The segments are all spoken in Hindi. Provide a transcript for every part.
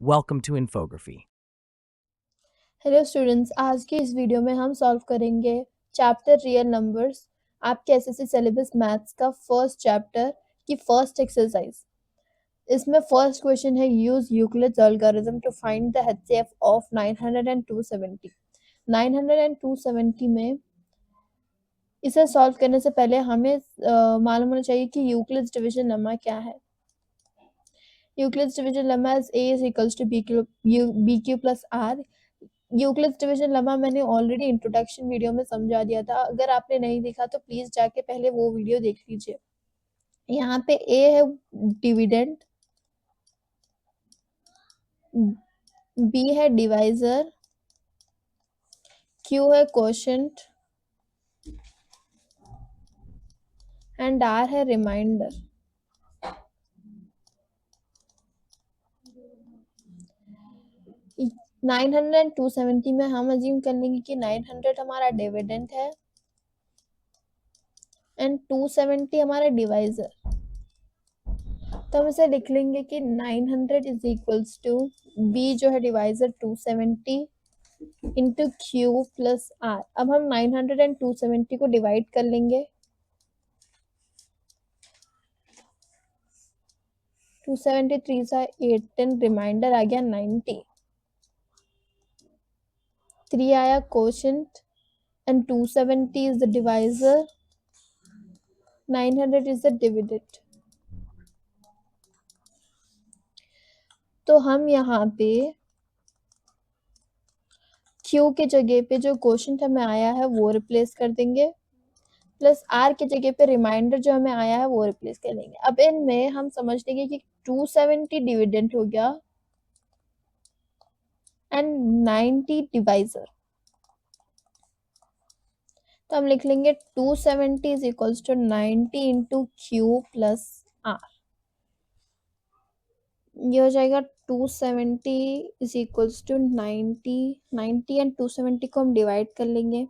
Welcome to Infography. Hello students, आज की इस वीडियो में हम सॉल्व करेंगे चैप्टर रियल नंबर्स, आपके एसएससी सिलेबस मैथ्स का फर्स्ट चैप्टर की फर्स्ट एक्सरसाइज। इसमें फर्स्ट क्वेश्चन है use Euclid's algorithm to find the HCF of 900 and 270। 900 and 270 में इसे सॉल्व करने से पहले हमें मालूम होना चाहिए कि यूक्लिड्स डिवीजन लेमा क्या है। Euclid's division lemma is a is equals to bq plus r। Euclid's division lemma मैंने ऑलरेडी इंट्रोडक्शन वीडियो में समझा दिया था, अगर आपने नहीं देखा तो प्लीज जाके पहले वो वीडियो देख लीजिए। यहाँ पे ए है डिविडेंड, बी है डिवाइजर, क्यू है क्वोशंट एंड आर है रिमाइंडर। नाइन हंड्रेड एंड 270 में हम अज्यूम कर लेंगे कि 900 हमारा डिविडेंड है एंड 270 हमारा डिवाइजर। तो हम इसे लिख लेंगे कि 900 इज इक्वल्स टू बी जो है divisor 270 into q plus r. अब हम 900 एंड 270 को डिवाइड कर लेंगे। 273 सा 8 10 रिमाइंडर आ गया 90। 3 आया quotient and 270 is the divisor, 900 is the dividend. तो हम यहाँ पे Q के जगह पे जो क्वोशंट हमें आया है वो रिप्लेस कर देंगे, प्लस R के जगह पे रिमाइंडर जो हमें आया है वो रिप्लेस कर लेंगे। अब इनमें हम समझ लेंगे कि 270 डिविडेंड हो गया एंड 90 डिवाइजर। तो हम लिख लेंगे 270 is equals to 90 into q plus r. ये हो जाएगा 270 इज इक्वल्स टू 90। 90 एंड 270 को हम डिवाइड कर लेंगे।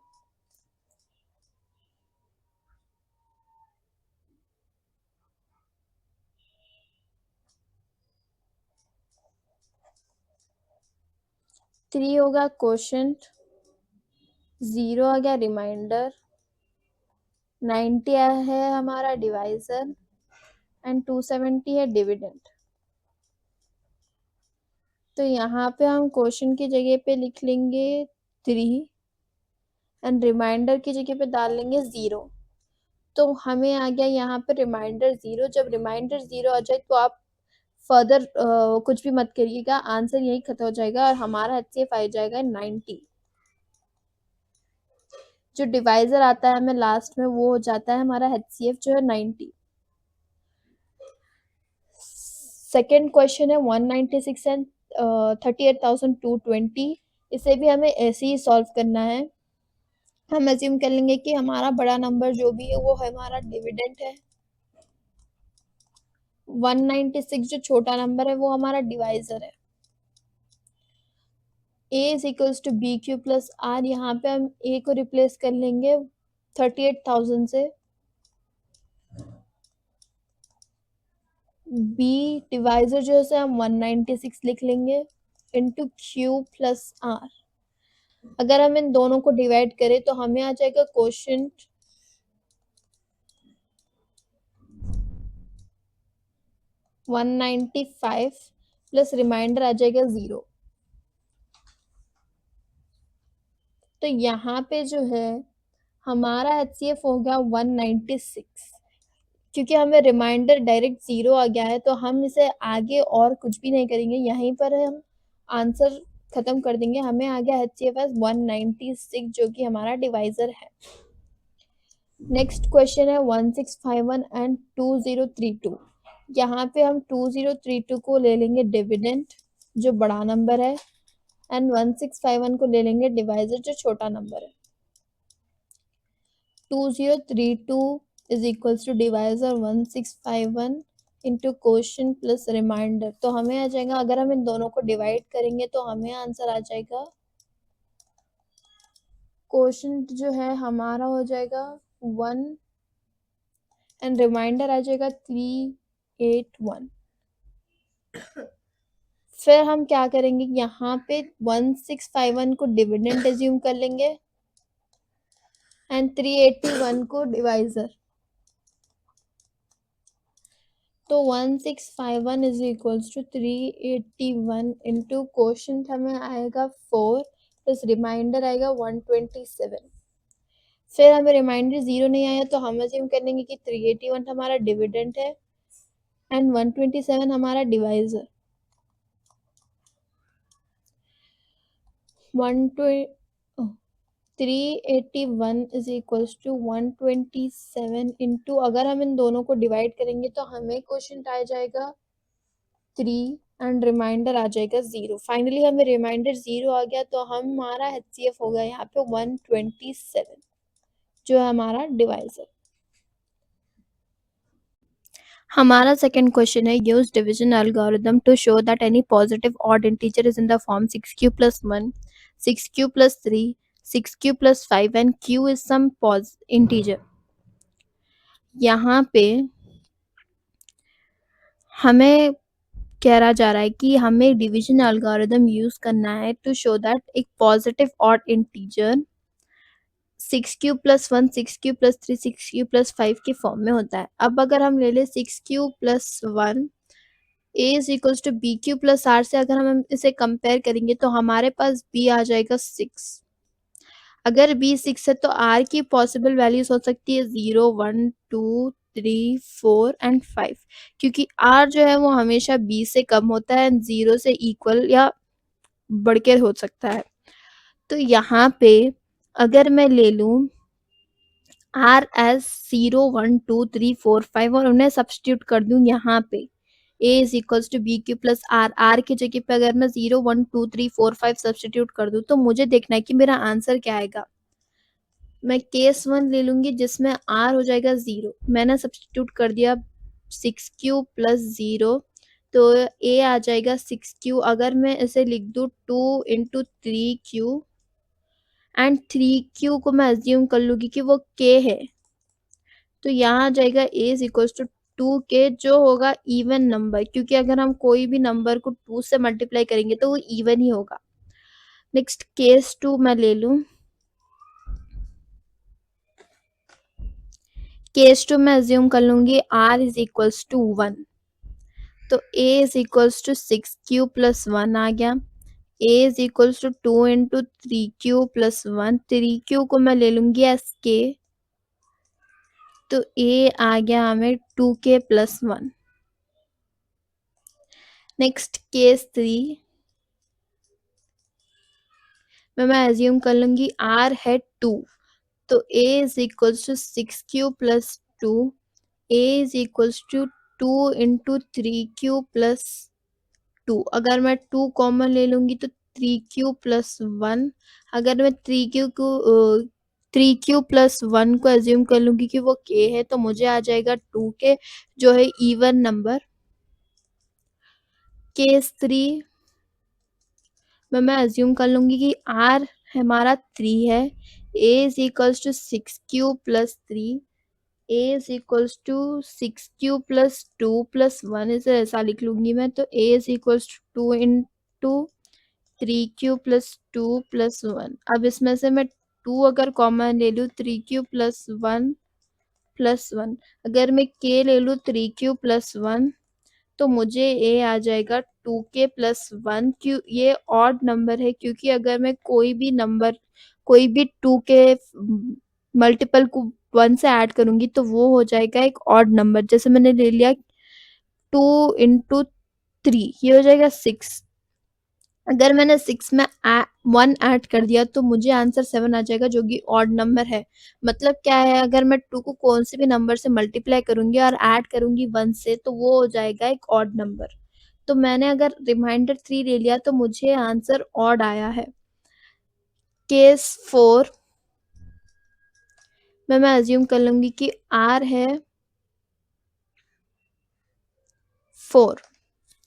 थ्री होगा क्वोशंट, 0 आ गया रिमाइंडर, 90 है हमारा डिवाइजर एंड 270 है डिविडेंड। तो यहाँ पे हम क्वेश्चन की जगह पे लिख लेंगे 3 एंड रिमाइंडर की जगह पे डाल लेंगे 0। तो हमें आ गया यहाँ पे रिमाइंडर 0। जब रिमाइंडर 0 आ जाए तो आप फर्दर कुछ भी मत करिएगा, आंसर यही खत्म हो जाएगा और हमारा एचसीएफ आ जाएगा 90। जो डिवाइजर आता है हमें लास्ट में वो हो जाता है हमारा एचसीएफ जो है 90। सेकेंड क्वेश्चन है 196 एंड 38,220। इसे भी हमें ऐसे ही सॉल्व करना है। हम अज्यूम कर लेंगे कि हमारा बड़ा नंबर जो भी है वो हमारा डिविडेंड है, 196 जो छोटा नंबर है वो हमारा डिवाइजर है। a is equals to b q plus r. यहाँ पे हम a को रिप्लेस कर लेंगे 38,000 से, b डिवाइजर जो है हम 196 लिख लेंगे इंटू क्यू प्लस आर। अगर हम इन दोनों को डिवाइड करें तो हमें आ जाएगा क्वोशंट 195 प्लस रिमाइंडर आ जाएगा 0। तो यहाँ पे जो है हमारा एचसीएफ हो गया 196। क्योंकि हमें रिमाइंडर डायरेक्ट 0 आ गया है तो हम इसे आगे और कुछ भी नहीं करेंगे, यहीं पर हम आंसर खत्म कर देंगे। हमें आ गया एचसीएफ एज 196 जो कि हमारा डिवाइजर है। नेक्स्ट क्वेश्चन है 1651 एंड 2032। यहाँ पे हम 2032 को ले लेंगे डिविडेंड जो बड़ा नंबर है एंड 1651 को ले लेंगे डिवाइजर जो छोटा नंबर है। 2032 is equals to divisor 1651 into quotient plus remainder. तो हमें आ जाएगा, अगर हम इन दोनों को डिवाइड करेंगे तो हमें आंसर आ जाएगा, क्वोशंट जो है हमारा हो जाएगा 1 एंड रिमाइंडर आ जाएगा 381। फिर हम क्या करेंगे, यहाँ पे 1651 को डिविडेंड एज्यूम कर लेंगे एंड 381 को डिवाइजर। तो 1651 is equals to 381 into quotient हमें आएगा 4 प्लस रिमाइंडर आएगा 127। फिर हमें रिमाइंडर 0 नहीं आया तो हम अज्यूम कर लेंगे कि 381 हमारा डिविडेंड है एंड 127 हमारा divisor. 381 is equals to 127 into, अगर हम इन दोनों को डिवाइड करेंगे तो हमें क्वोशंट आ जाएगा 3 एंड रिमाइंडर आ जाएगा 0। फाइनली हमें रिमाइंडर 0 आ गया तो हमारा HCF हो गया यहाँ पे 127 जो है हमारा डिवाइजर। हमारा सेकंड क्वेश्चन है, use division algorithm to show that any positive odd integer is in the form 6q plus 1, 6q plus 3, 6q plus 5 and q is some integer। यहाँ पे हमें कह जा रहा है कि हमें डिवीजन एल्गोरिथम यूज करना है टू शो दैट एक positive odd integer 6q plus 1, 6q plus 3, 6q plus 5 के फॉर्म में होता है। अब अगर हम ले लें 6q plus 1 a is equals to b q plus r से अगर हम इसे कंपेयर करेंगे तो हमारे पास b आ जाएगा 6। अगर b 6 है तो r की पॉसिबल वैल्यूज हो सकती है 0, 1, 2, 3, 4 एंड 5, क्योंकि r जो है वो हमेशा b से कम होता है, 0 से इक्वल या बढ़ के हो सकता है। तो यहाँ पे अगर मैं ले लूँ आर एस 0, 1, 2, 3, 4, 5 और उन्हें सब्सटीट्यूट कर दूं यहाँ पे a is equals to b q plus r की जगह पे अगर मैं 0, 1, 2, 3, 4, 5 सब्सटीट्यूट कर दूं तो मुझे देखना है कि मेरा आंसर क्या आएगा। मैं केस 1 ले लूंगी जिसमें r हो जाएगा 0, मैंने सब्सटीट्यूट कर दिया 6q प्लस 0 तो a आ जाएगा 6q। अगर मैं इसे लिख दूं 2 इंटू 3q एंड 3q को मैं अज्यूम कर लूंगी कि वो k है, तो यहाँ आ जाएगा a is equals to 2k जो होगा इवन नंबर, क्योंकि अगर हम कोई भी नंबर को 2 से मल्टीप्लाई करेंगे तो वो इवन ही होगा। नेक्स्ट केस 2 मैं ले लूँ, केस 2 मैं अज्यूम कर लूंगी r इज इक्वल्स टू 1, तो a is equals to 6q plus 1 आ गया। a is equals to 2 into 3q plus 1, 3q को मैं ले लूंगी एस k, तो a आ गया हमें 2k प्लस 1। नेक्स्ट केस 3 में मैं अज्यूम कर लूंगी r है 2, तो a is equals to 6q plus 2, a is equals to 2 into 3q plus 2। अगर मैं 2 कॉमन ले लूंगी तो 3q प्लस 1, अगर मैं 3q प्लस 1 को अज्यूम कर लूंगी कि वो k है तो मुझे आ जाएगा 2k जो है इवन नंबर। केस 3 मैं अज्यूम कर लूंगी कि r हमारा 3 है, a is equals to 6q plus 3, a is equals to 6q plus 2 plus 1, इसे ऐसा लिख लूंगी मैं, तो a is equals to 2 into 3q plus 2 plus 1। अब इसमें से मैं 2 अगर कॉमन ले लूँ 3q प्लस 1 प्लस 1, अगर मैं k ले लूँ 3q प्लस 1 तो मुझे a आ जाएगा 2k प्लस 1। क्यों ये ऑड नंबर है, क्योंकि अगर मैं कोई भी नंबर कोई भी 2 के मल्टीपल को 1 से ऐड करूंगी तो वो हो जाएगा एक ऑड नंबर। जैसे मैंने ले लिया 2 इंटू 3, ये हो जाएगा 6। अगर मैंने 6 में 1 ऐड कर दिया तो मुझे आंसर 7 आ जाएगा जो कि ऑड नंबर है। मतलब क्या है, अगर मैं 2 को कौन से भी नंबर से मल्टीप्लाई करूंगी और ऐड करूंगी 1 से तो वो हो जाएगा एक ऑड नंबर। तो मैंने अगर रिमाइंडर 3 ले लिया तो मुझे आंसर ऑड आया है। केस 4 में मैं अज्यूम कर लूंगी कि r है 4,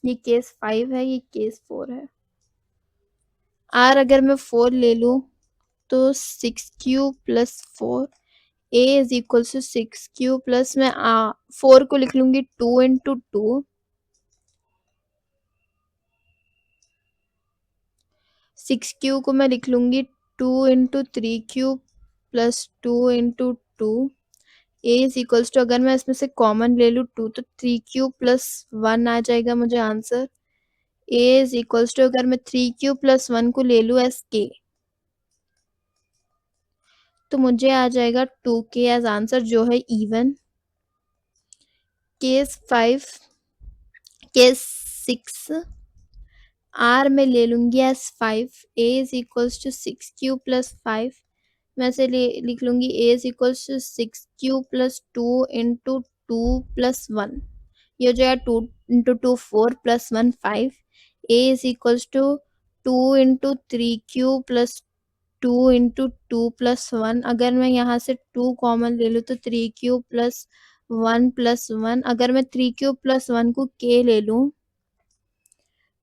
ये केस 5 है, ये केस 4 है। r अगर मैं 4 ले लूं तो 6q plus 4, a is equal to 6q plus मैं 4 को लिख लूंगी 2 इंटू 2 6q को मैं लिख लूँगी 2 into 3q plus 2 into 2 a is equals to, अगर मैं इसमें से कॉमन ले लूँ 2 तो 3q प्लस 1 आ जाएगा मुझे answer. A is equals to, अगर मैं 3q प्लस 1 को ले लूँ एज के तो मुझे आ जाएगा 2k एज आंसर जो है इवन। केस 5, केस 6 आर में ले लूँगी as 5। A is equals to 6q plus 5, मैं से लिख लूँगी a is equals to 6q plus 2 into 2 plus 1, ये हो जाएगा 2 into 2 4 plus 1 5। A is equals to 2 into 3q plus 2 into 2 plus 1, अगर मैं यहाँ से 2 कॉमन ले लूँ तो 3q प्लस 1 प्लस 1, अगर मैं 3q प्लस 1 को k ले लूँ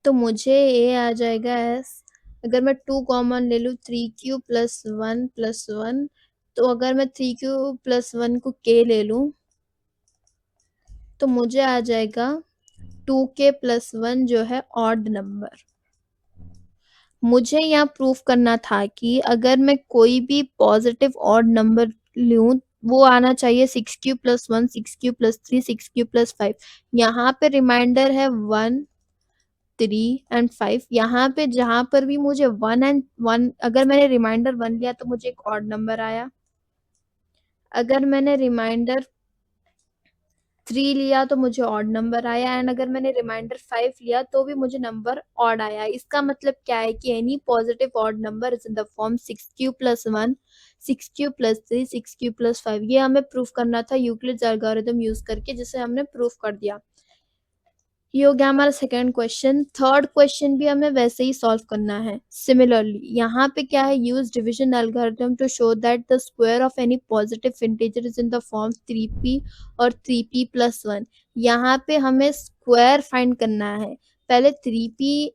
तो मुझे ये आ जाएगा एस, अगर मैं 2 कॉमन ले लूँ 3q प्लस 1 प्लस 1, तो अगर मैं 3q प्लस 1 को k ले लूँ तो मुझे आ जाएगा 2k प्लस 1 जो है ऑड नंबर। मुझे यहाँ प्रूफ करना था कि अगर मैं कोई भी पॉजिटिव ऑड नंबर लूँ वो आना चाहिए 6q plus 1, 6q plus 3, 6q plus 5। यहाँ पे रिमाइंडर है 1, 3 एंड 5। यहाँ पे जहाँ पर भी मुझे 1 एंड 1, अगर मैंने रिमाइंडर 1 लिया तो मुझे एक ऑड नंबर आया, अगर मैंने रिमाइंडर 3 लिया तो मुझे ऑड नंबर आया, एंड अगर मैंने रिमाइंडर 5 लिया तो भी मुझे नंबर ऑड आया। इसका मतलब क्या है कि any positive odd number is in the form 6q plus 1, 6q plus 3, 6q plus 5। ये हमें प्रूफ करना था यूक्लिड्स एल्गोरिथम यूज करके, जिसे हमने प्रूफ कर दिया। ये हो गया हमारा सेकंड क्वेश्चन। थर्ड क्वेश्चन भी हमें वैसे ही सॉल्व करना है सिमिलरली। यहाँ पे क्या है, use division algorithm to show that the square of any positive integer is in the form 3p और 3p प्लस 1। यहाँ पे हमें स्क्वायर फाइंड करना है। पहले 3p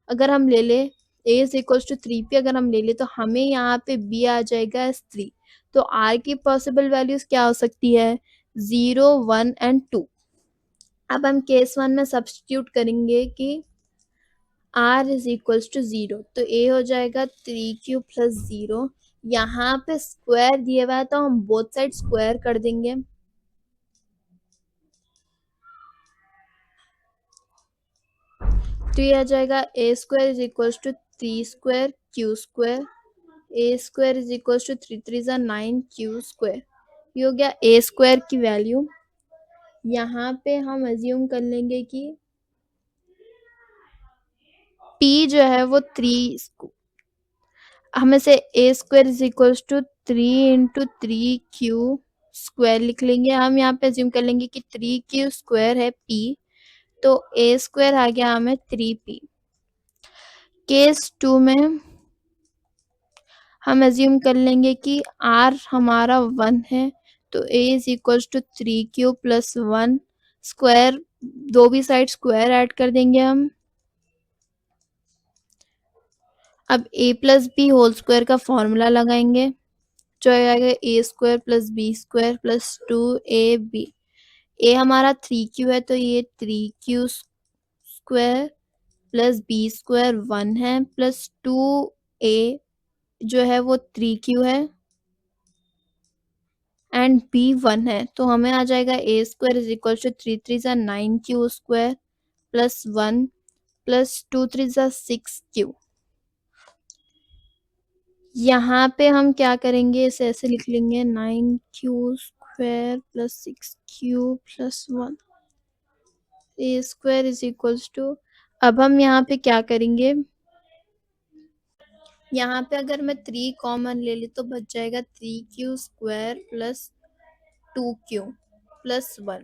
अगर हम ले ले, a is equals to 3p अगर हम ले ले तो हमें यहाँ पे b आ जाएगा एस 3। तो r की पॉसिबल वैल्यूज क्या हो सकती है, 0, 1 एंड 2। अब हम केस 1 में सब्स्टिट्यूट करेंगे कि r इज इक्वल्स टू 0, तो a हो जाएगा 3q प्लस 0। यहाँ पे स्क्वायर दिया हुआ है तो हम बोथ साइड स्क्वायर कर देंगे, तो ये आ जाएगा a square is equals to 3 square q square, a square is equals to 3 3 जा 9 q स्क्वायर। ये हो गया a स्क्वायर की वैल्यू। यहाँ पे हम अज्यूम कर लेंगे कि p जो है वो 3, हमें से a square is equals to 3 into 3q square लिख लेंगे। हम यहाँ पे अज्यूम कर लेंगे कि 3q स्क्वायर है p, तो a स्क्वायर आ गया हमें 3p। केस 2 में हम अज्यूम कर लेंगे कि r हमारा 1 है, तो a is equals to 3q plus 1 square, दो भी साइड स्क्वायर ऐड कर देंगे हम। अब a plus b whole square का फॉर्मूला लगाएंगे, जो आएगा a square plus b square plus 2ab। A हमारा 3q है तो ये 3q square plus b square 1 है, प्लस 2a जो है वो 3q है एंड b 1 है, तो हमें आ जाएगा ए स्क्वायर इज इक्वल टू 3 3 जा 9q स्क्वायर प्लस 1 प्लस 2 3 जा 6q। यहाँ पे हम क्या करेंगे, इसे ऐसे लिख लेंगे 9q square plus 6q plus 1, a square is equals to, अब हम यहाँ पे क्या करेंगे, यहाँ पे अगर मैं 3 कॉमन ले ली तो बच जाएगा 3q square plus 2q plus 1।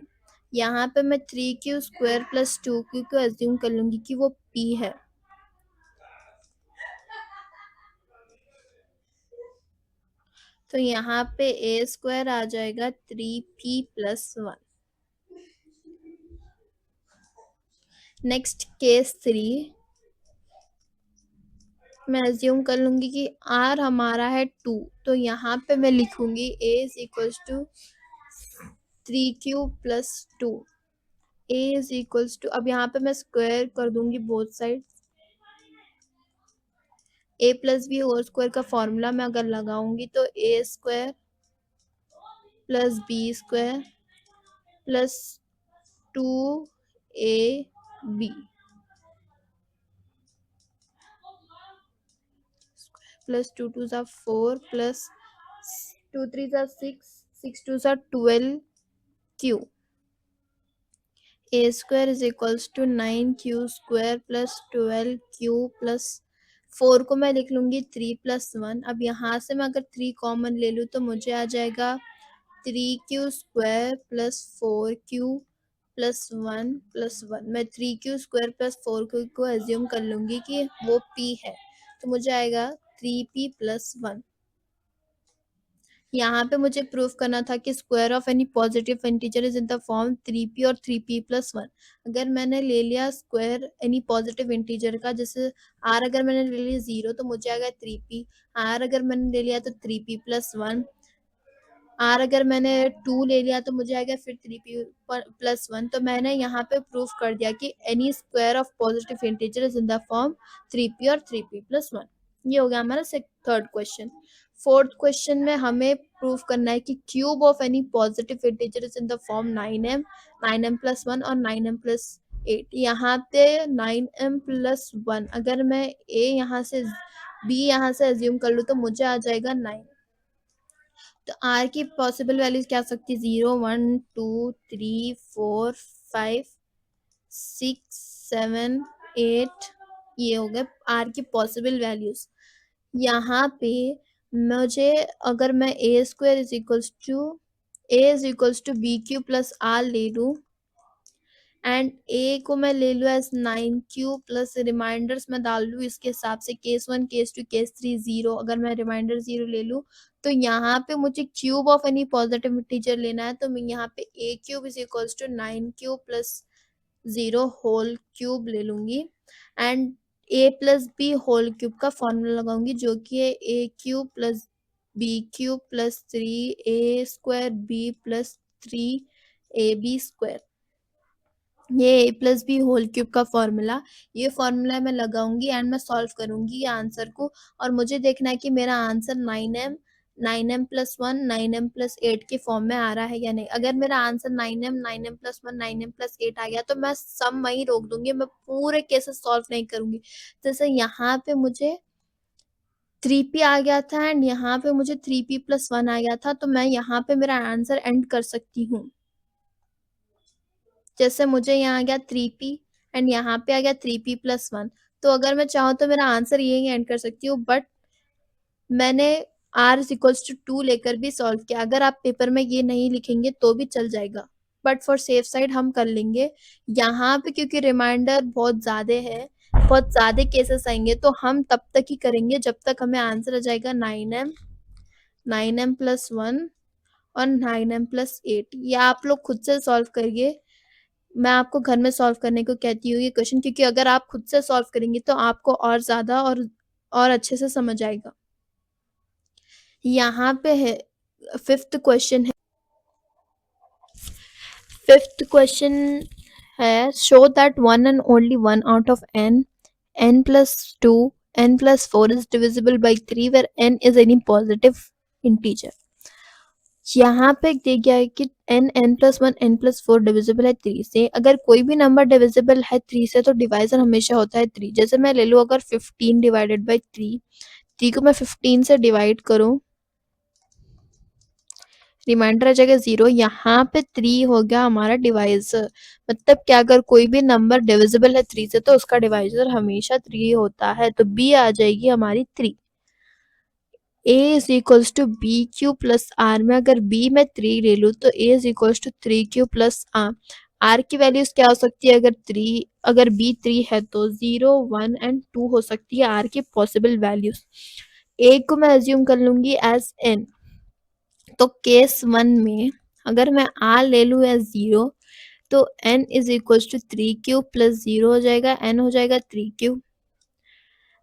यहाँ पे मैं 3q स्क्वायर प्लस 2q को एज्यूम कर लूंगी कि वो p है, तो यहाँ पे a स्क्वायर आ जाएगा 3p प्लस 1। नेक्स्ट केस 3 मैं अज्यूम कर लूंगी कि r हमारा है 2, तो यहाँ पे मैं लिखूंगी a is equals to 3q plus 2। a is equals to, अब यहाँ पे मैं स्क्वायर कर दूंगी both side, a plus b whole square का फॉर्मूला मैं अगर लगाऊंगी तो a square plus b square plus 2ab plus 2 2 ज़ा 4 प्लस 2 3 ज़ा 6 6 2 ज़ा 12 q a square is equals to 9q square plus 12q plus 4 को मैं लिख लूँगी 3 प्लस 1। अब यहाँ से मैं अगर 3 कॉमन ले लूँ तो मुझे आ जाएगा 3q square plus 4q plus 1 plus 1। मैं 3q स्क्वायर प्लस 4q को एज्यूम कर लूँगी कि वो p है, तो मुझे आएगा 3p प्लस 1। यहाँ पे मुझे प्रूफ करना था कि square of any positive integer is in the form 3p और 3p प्लस 1। अगर मैंने ले लिया स्क्वायर एनी पॉजिटिव इंटीजर का, जैसे r अगर मैंने ले लिया 0 तो मुझे आएगा 3p, r अगर मैंने ले लिया तो 3p प्लस 1, r अगर मैंने 2 ले लिया तो मुझे आएगा फिर 3p प्लस 1। तो मैंने यहाँ पे प्रूफ कर दिया कि N E square of positive integer is in the form 3p और 3p प्लस 1। ये हो गया हमारा थर्ड क्वेश्चन। फोर्थ क्वेश्चन में हमें प्रूफ करना है कि cube of any positive integer is in the form 9m 9m plus 1 और 9m प्लस 8। यहाँ पे 9m प्लस 1 अगर मैं a यहाँ से b यहाँ से एज्यूम कर लूँ तो मुझे आ जाएगा 9। तो r की पॉसिबल वैल्यूज क्या सकती है? 0 1 2 3 4 5 6 7 8। ये हो गए r की पॉसिबल वैल्यूज। यहाँ पे मुझे अगर मैं a square is equals to b q plus r ले लूँ एंड ए को मैं ले लूँ एज 9q प्लस रिमाइंडर्स मैं डाल लूँ इसके हिसाब से केस 1 केस 2 केस 3 0। अगर मैं रिमाइंडर 0 ले लूँ तो यहाँ पे मुझे cube of any positive integer लेना है, तो मैं यहाँ पे a cube is equals to 9q plus 0 whole cube ले लूँगी and a plus b whole cube का फॉर्मूला लगाऊंगी जो कि है a cube plus b cube plus 3a square b plus 3ab square. ये a plus b whole cube का फॉर्मूला, ये फॉर्मूला मैं लगाऊंगी एंड मैं सॉल्व करूंगी आंसर को, और मुझे देखना है कि मेरा answer 9m plus 1 9m plus 8 के फॉर्म में आ रहा है या नहीं। अगर मेरा answer 9m plus 1 9m plus 8 आ गया तो मैं सम वहीं रोक दूंगी, मैं पूरे केसेस सॉल्व नहीं करूंगी। जैसे यहाँ पे मुझे 3p आ गया था एंड यहाँ पे मुझे 3p प्लस 1 आ गया था, तो मैं यहाँ पे मेरा आंसर एंड कर सकती हूँ। जैसे मुझे यहाँ आ गया 3p एंड यहाँ पे आ गया 3p प्लस 1, तो अगर मैं चाहूँ तो मेरा आंसर यही एंड कर सकती हूँ। बट मैंने r इज इक्वल्स टू 2 लेकर भी सॉल्व किया। अगर आप पेपर में ये नहीं लिखेंगे तो भी चल जाएगा, बट फॉर सेफ साइड हम कर लेंगे यहाँ पे, क्योंकि रिमाइंडर बहुत ज़्यादा है, बहुत ज़्यादा केसेस आएंगे, तो हम तब तक ही करेंगे जब तक हमें आंसर आ जाएगा 9m प्लस 1 और 9m प्लस 8। या आप लोग खुद से सॉल्व करिए, मैं आपको घर में सॉल्व करने को कहती हूँ ये क्वेश्चन, क्योंकि अगर आप खुद से सॉल्व करेंगे तो आपको और ज़्यादा और अच्छे से समझ आएगा। यहाँ पे है फिफ्थ क्वेश्चन है show that one and only one out of n plus 2 n plus 4 is divisible by 3 where n is any positive integer. यहाँ पे दिया गया है कि n plus 1 n plus 4 divisible है 3 से। अगर कोई भी नंबर डिविजिबल है 3 से तो डिवाइजर हमेशा होता है 3। जैसे मैं ले लूँ अगर 15 डिवाइडेड बाई 3 को मैं 15 से डिवाइड करूँ, रिमाइंडर आ जाएगा 0, यहाँ पे 3 हो गया हमारा डिवाइजर। मतलब क्या, अगर कोई भी नंबर डिविजिबल है 3 से तो उसका डिवाइजर हमेशा 3 होता है, तो b आ जाएगी हमारी 3। a is equals to b q plus r में अगर b में 3 ले लूँ तो a is equals to 3q plus r की वैल्यूज क्या हो सकती है? अगर b 3 है तो 0 1 एंड 2 हो सकती है r की पॉसिबल वैल्यूज। a को मैं एज्यूम कर लूंगी एज n, तो केस 1 में अगर मैं r ले लूँ एज 0 तो n is equals to 3q plus 0 हो जाएगा, n हो जाएगा 3q।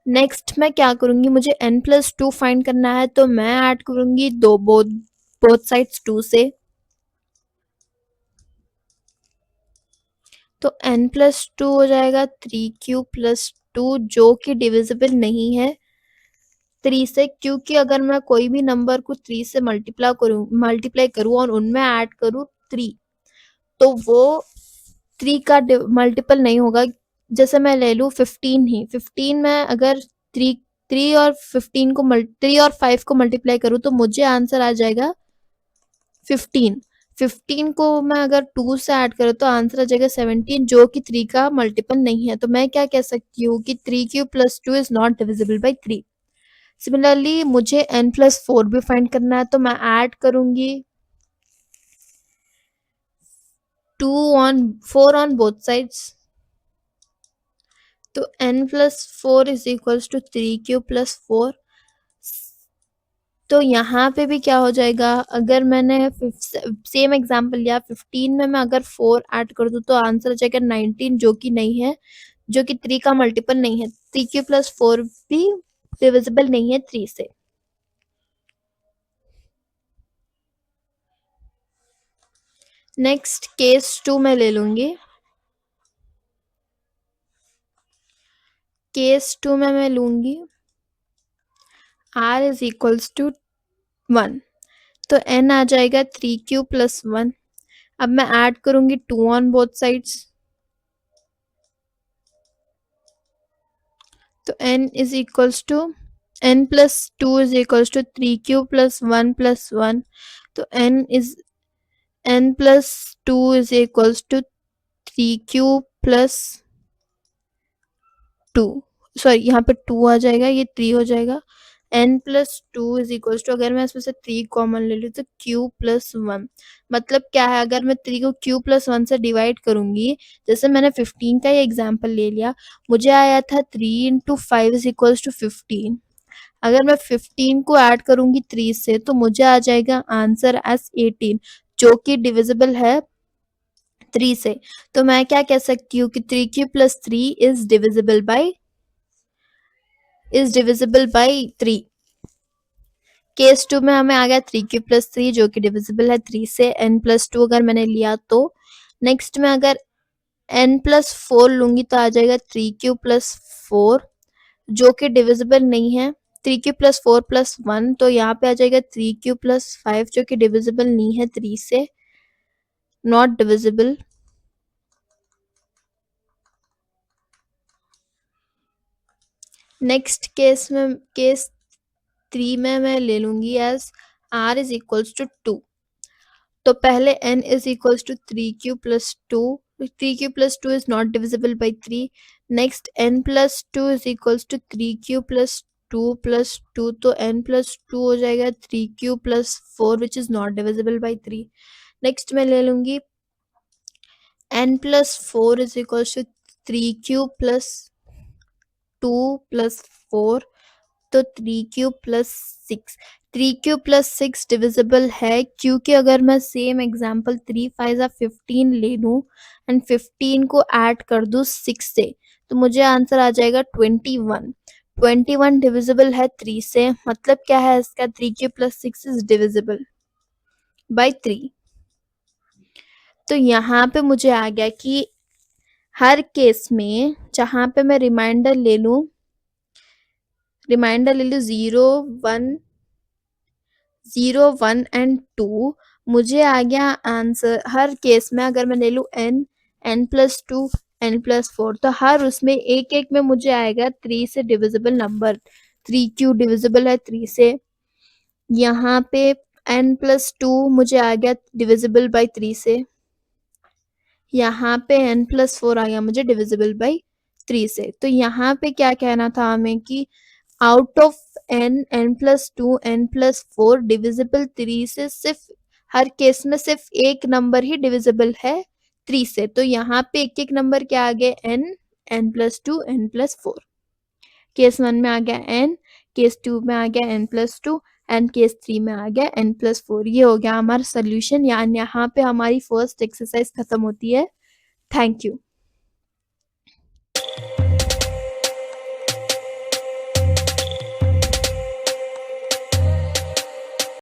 नेक्स्ट मैं क्या करूंगी, मुझे n प्लस 2 फाइंड करना है, तो मैं ऐड करूंगी बोथ साइड्स 2 से, तो n प्लस 2 हो जाएगा 3q प्लस 2 जो कि डिविजिबल नहीं है 3 से, क्योंकि अगर मैं कोई भी नंबर को 3 से मल्टीप्लाई करूँ और उनमें ऐड करूँ 3, तो वो 3 का मल्टीपल नहीं होगा। जैसे मैं ले लूँ 15 ही, 15 में अगर 3 3 और 15 को 3 और 5 को मल्टीप्लाई करूँ तो मुझे आंसर आ जाएगा 15। 15 को मैं अगर 2 से ऐड करूँ तो आंसर आ जाएगा 17, जो कि 3 का मल्टीपल नहीं है। तो मैं क्या कह सकती हूँ कि 3³ + 2 is not divisible by 3। Similarly मुझे n+4 भी फाइंड करना है, तो मैं ऐड करूंगी 4 ऑन बोथ साइड्स। तो n+4 इज इक्वल्स टू 3³ + 4। तो यहाँ पे भी क्या हो जाएगा, अगर मैंने सेम एग्जांपल लिया 15 में मैं अगर 4 ऐड कर दूँ तो आंसर आ जाएगा 19, जो कि नहीं है, जो कि 3 का मल्टीपल नहीं है। 3³ + 4 भी डिविजिबल नहीं है 3 से। नेक्स्ट केस 2 में ले लूंगी। केस 2 में मैं लूंगी r इज इक्वल्स टू 1, तो n आ जाएगा 3³ + 1। अब मैं ऐड करूंगी 2 ऑन बोथ साइड्स, तो n is equals to n+2 is equals to 3³ + 1 + 1, तो n+2 is equals to 3³ + 2, sorry यहाँ पे 2 आ जाएगा, ये 3 हो जाएगा। n+2 इज इक्वल्स टू, अगर मैं इसमें से 3 कॉमन ले लूँ तो q + 1, मतलब क्या है, अगर मैं 3 को q + 1 से डिवाइड करूंगी, जैसे मैंने 15 का ही एग्जांपल ले लिया, मुझे आया था 3 × 5 इज इक्वल्स टू 15। अगर मैं 15 को ऐड करूंगी 3 से तो मुझे आ जाएगा आंसर एज 18, जो कि डिविजिबल है 3 से। तो मैं क्या कह सकती हूँ कि 3³ + 3 इज डिविजिबल बाई 3। केस 2 में हमें आ गया 3³ + 3, जो कि डिविजिबल है 3 से। n+2 अगर मैंने लिया तो नेक्स्ट में अगर n+4 लूंगी तो आ जाएगा 3³ + 4, जो कि डिविजिबल नहीं है। 3³ + 4 + 1, तो यहाँ पे आ जाएगा 3³ + 5, जो कि डिविजिबल नहीं है 3 से, नॉट डिविजिबल। नेक्स्ट केस 3 में मैं ले लूंगी as r is equals to 2। तो पहले n is equals to 3³ + 2, 3³ + 2 is not divisible by 3। Next n+2 is equals to 3³ + 2 + 2, तो n+2 हो जाएगा 3³ + 4 which is not divisible by 3। Next मैं ले लूंगी n+4 इज इक्वल्स टू 3³ + 2 + 4, तो 3³ + 6। 3³ + 6 डिविजिबल है, क्योंकि अगर मैं सेम एग्जांपल 3 5 15 ले लूँ एंड 15 को ऐड कर दूँ 6 से, तो मुझे आंसर आ जाएगा 21। 21 डिविजिबल है 3 से, मतलब क्या है इसका, 3³ + 6 इज डिविजिबल बाई 3। तो यहाँ पे मुझे आ गया कि हर केस में जहाँ पे मैं रिमाइंडर ले लूँ 0 1 एंड 2, मुझे आ गया आंसर हर केस में। अगर मैं ले लूँ n+2 n+4, तो हर उसमें एक एक में मुझे आएगा 3 से डिविजिबल नंबर। 3³ डिविजिबल है 3 से, यहाँ पे n+2 मुझे आ गया डिविजिबल बाई 3 से, यहाँ पे n+4 आ गया मुझे डिविजिबल बाई 3 से। तो यहाँ पे क्या कहना था हमें कि out of n+2 n+4 divisible 3 से, सिर्फ हर केस में सिर्फ एक नंबर ही डिविजिबल है 3 से। तो यहाँ पे एक एक नंबर क्या आ गए, n+2 n+4। केस 1 में आ गया n, केस 2 में आ गया n+2 एंड केस 3 में आ गया n+4। ये हो गया हमारा सोल्यूशन, यानी यहाँ पे हमारी फर्स्ट एक्सरसाइज खत्म होती है। Thank you.